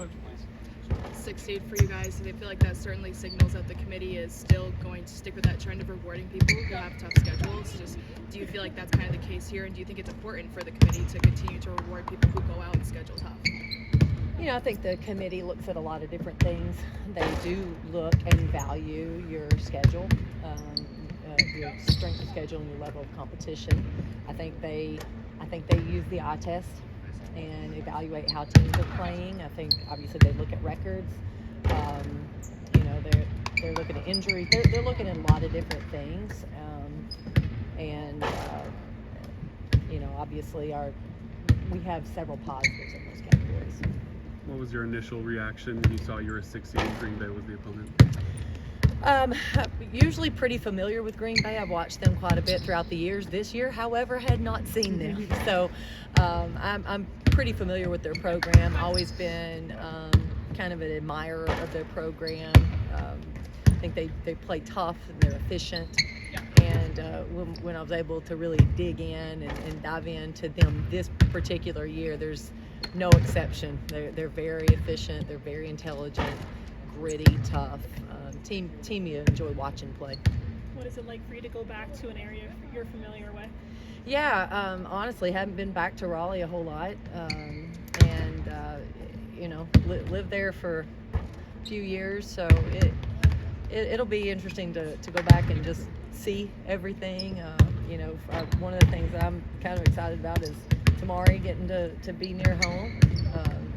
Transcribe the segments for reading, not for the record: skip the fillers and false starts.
Coach, please. 6 seed for you guys. Do they feel like that certainly signals that the committee is still going to stick with that trend of rewarding people who have tough schedules? Just do you feel like that's kind of the case here, and do you think it's important for the committee to continue to reward people who go out and schedule tough? You know, I think the committee looks at a lot of different things. They do look and value your schedule, your strength of schedule, and your level of competition. I think they use the eye test and evaluate how teams are playing. I think obviously they look at records. You know, they're looking at injuries. They're looking at a lot of different things, and you know, obviously we have several positives in those categories. What was your initial reaction when you saw you were a 6 seed and Green Bay was the opponent? Usually pretty familiar with Green Bay. I've watched them quite a bit throughout the years. This year, however, had not seen them. So I'm pretty familiar with their program. Always been kind of an admirer of their program. I think they play tough and they're efficient. And when I was able to really dig in and dive into them this particular year, there's no exception. They're very efficient. They're very intelligent, gritty, tough. Team you enjoy watching play. What is it like for you to go back to an area you're familiar with? Yeah, honestly, haven't been back to Raleigh a whole lot, and you know, lived there for a few years, so it'll be interesting to go back and just see everything. You know, one of the things that I'm kind of excited about is Tamari getting to be near home.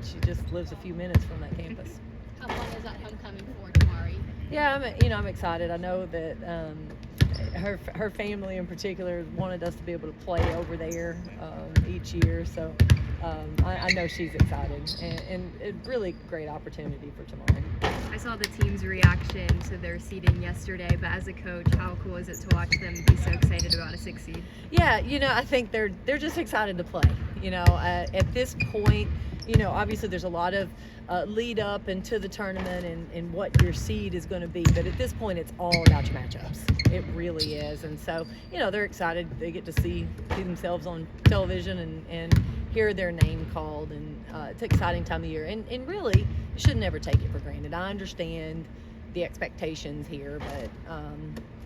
She just lives a few minutes from that campus. How fun is that homecoming for Tamari? Yeah, I'm excited. I know that her family in particular wanted us to be able to play over there each year, so I know she's excited, and a really great opportunity for tomorrow. I saw the team's reaction to their seeding yesterday, but as a coach, how cool is it to watch them be so excited about a 6 seed? Yeah, you know, I think they're just excited to play. You know, at this point, you know, obviously there's a lot of lead up into the tournament and what your seed is going to be, but at this point it's all about your matchups. It really is. And so, you know, they're excited. They get to see themselves on television and hear their name called, and it's an exciting time of year. And really, you should never take it for granted. I understand the expectations here, but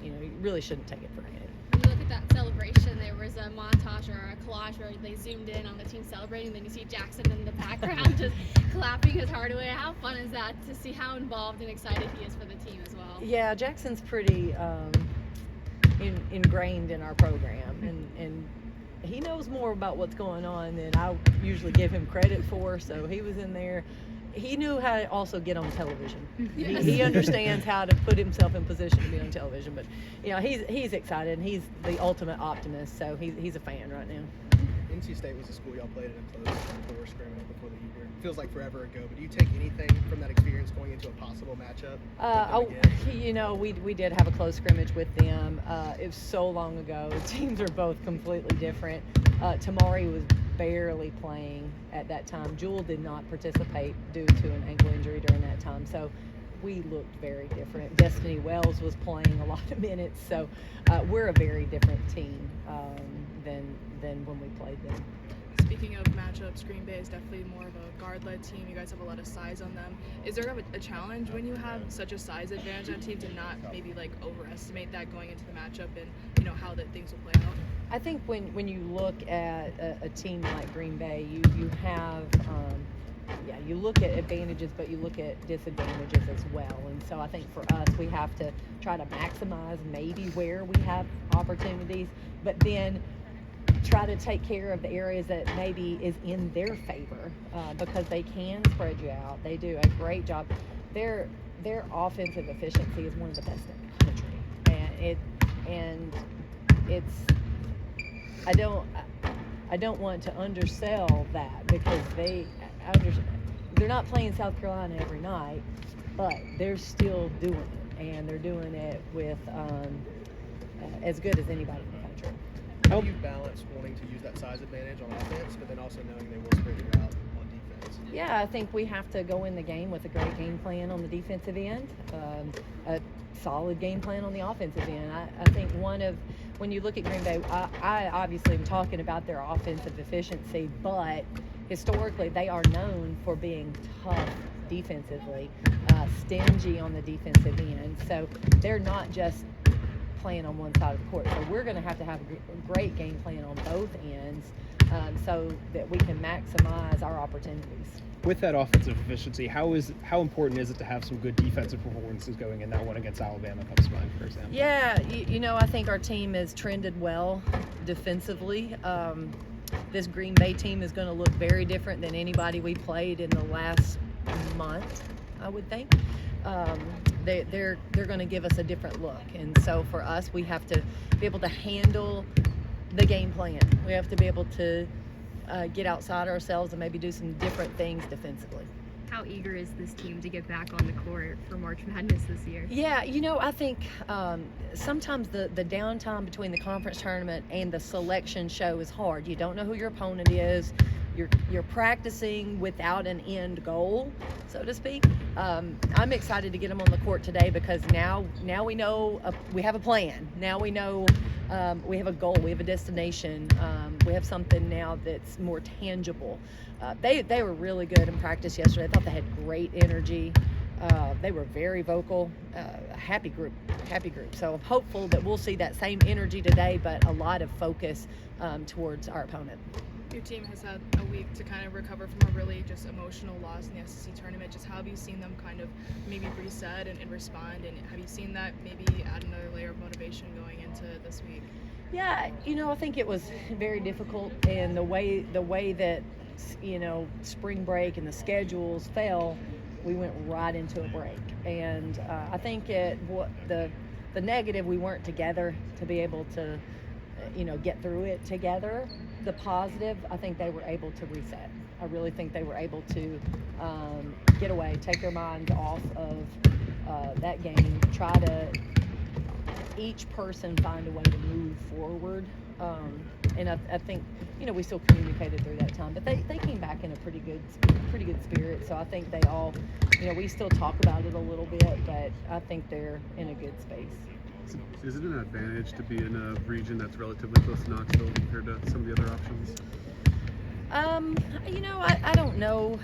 you know, you really shouldn't take it for granted. When you look at that celebration, there was a montage or a collage where they zoomed in on the team celebrating, then you see Jackson in the background just clapping his heart away. How fun is that to see how involved and excited he is for the team as well? Yeah, Jackson's pretty ingrained in our program, and he knows more about what's going on than I usually give him credit for, so he was in there. He knew how to also get on television. Yes. He understands how to put himself in position to be on television. But you know, he's excited, and he's the ultimate optimist. So he's a fan right now. NC State was a school y'all played in a close before scrimmage before the year. Feels like forever ago. But do you take anything from that experience going into a possible matchup? You know, we did have a close scrimmage with them. It was so long ago. The teams are both completely different. Tamari was barely playing at that time. Jewel did not participate due to an ankle injury during that time. So we looked very different. Destiny Wells was playing a lot of minutes. So we're a very different team than when we played them. Speaking of matchups, Green Bay is definitely more of a guard-led team. You guys have a lot of size on them. Is there a challenge when you have such a size advantage on a team to not maybe like overestimate that going into the matchup and you know how that things will play out? I think when you look at a team like Green Bay, you have you look at advantages, but you look at disadvantages as well. And so I think for us, we have to try to maximize maybe where we have opportunities, but then try to take care of the areas that maybe is in their favor, because they can spread you out. They do a great job. Their offensive efficiency is one of the best in the country, and it's I don't want to undersell that, because they're not playing South Carolina every night, but they're still doing it, and they're doing it with as good as anybody in the country. How do you balance wanting to use that size advantage on offense, but then also knowing they will spread you out on defense? Yeah, I think we have to go in the game with a great game plan on the defensive end, a solid game plan on the offensive end. I think when you look at Green Bay, I obviously am talking about their offensive efficiency, but historically they are known for being tough defensively, stingy on the defensive end. So they're not just playing on one side of the court. So we're going to have a great game plan on both ends, so that we can maximize our opportunities. With that offensive efficiency, how important is it to have some good defensive performances going in that one against Alabama comes to mind, for example? Yeah, I think our team has trended well defensively. This Green Bay team is going to look very different than anybody we played in the last month, I would think. They're going to give us a different look, and so for us, we have to be able to handle the game plan. We have to be able to get outside ourselves and maybe do some different things defensively. How eager is this team to get back on the court for March Madness this year? Yeah, I think sometimes the downtime between the conference tournament and the selection show is hard. You don't know who your opponent is. You're practicing without an end goal, so to speak. I'm excited to get them on the court today because now we know we have a plan. Now we know we have a goal. We have a destination. We have something now that's more tangible. They were really good in practice yesterday. I thought they had great energy. They were very vocal. Happy group. So I'm hopeful that we'll see that same energy today, but a lot of focus towards our opponent. Your team has had a week to kind of recover from a really just emotional loss in the SEC tournament. Just how have you seen them kind of maybe reset and respond? And have you seen that maybe add another layer of motivation going into this week? Yeah, I think it was very difficult, and the way that spring break and the schedules fell, we went right into a break. And I think the negative, we weren't together to be able to get through it together. The positive, I think they were able to reset. I really think they were able to get away, take their minds off of that game, try to each person find a way to move forward. And I think we still communicated through that time, but they came back in a pretty good spirit. So I think they all, we still talk about it a little bit, but I think they're in a good space. Is it an advantage to be in a region that's relatively close to Knoxville compared to some of the other options? I don't know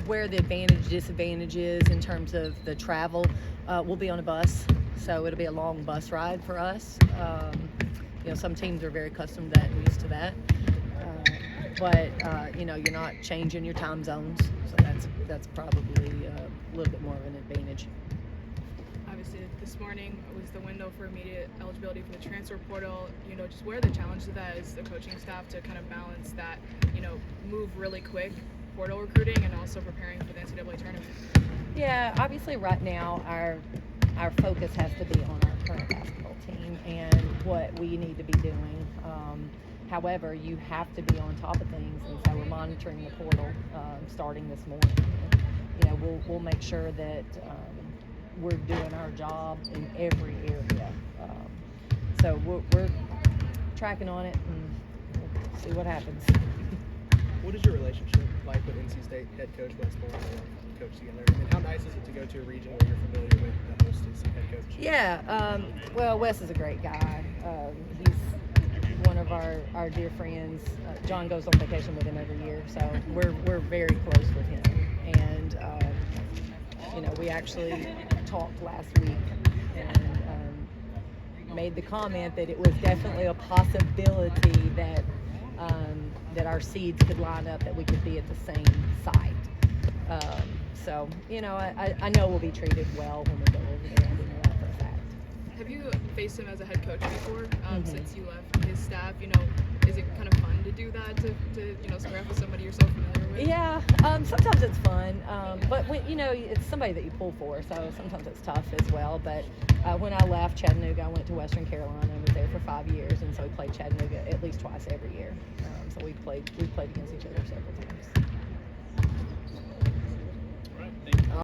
where the disadvantage is in terms of the travel. We'll be on a bus, so it'll be a long bus ride for us. Some teams are very accustomed to that and used to that. But you're not changing your time zones, so that's probably a little bit more of an advantage. Obviously, this morning was the window for immediate eligibility for the transfer portal. Just where the challenge to that is the coaching staff to kind of balance that, move really quick portal recruiting and also preparing for the NCAA tournament. Yeah, obviously right now our focus has to be on our current basketball team and what we need to be doing. However, you have to be on top of things, and so we're monitoring the portal starting this morning. We'll make sure that we're doing our job in every area. So we're tracking on it, and we'll see what happens. What is your relationship like with NC State head coach Wes Moore and coach together? And how nice is it to go to a region where you're familiar with the host as head coach? Yeah, well, Wes is a great guy. He's one of our dear friends. John goes on vacation with him every year, so we're very close with him. And we actually talked last week and made the comment that it was definitely a possibility that our seeds could line up, that we could be at the same site. So I know we'll be treated well when we go over there. I know that for a fact. Have you faced him as a head coach before, since you left his staff? Is it kind of fun to do that, to square off with somebody you're so familiar with? Yeah, sometimes it's fun, but when, it's somebody that you pull for, so sometimes it's tough as well. But when I left Chattanooga, I went to Western Carolina and was there for 5 years, and so we played Chattanooga at least twice every year. So we played against each other several times.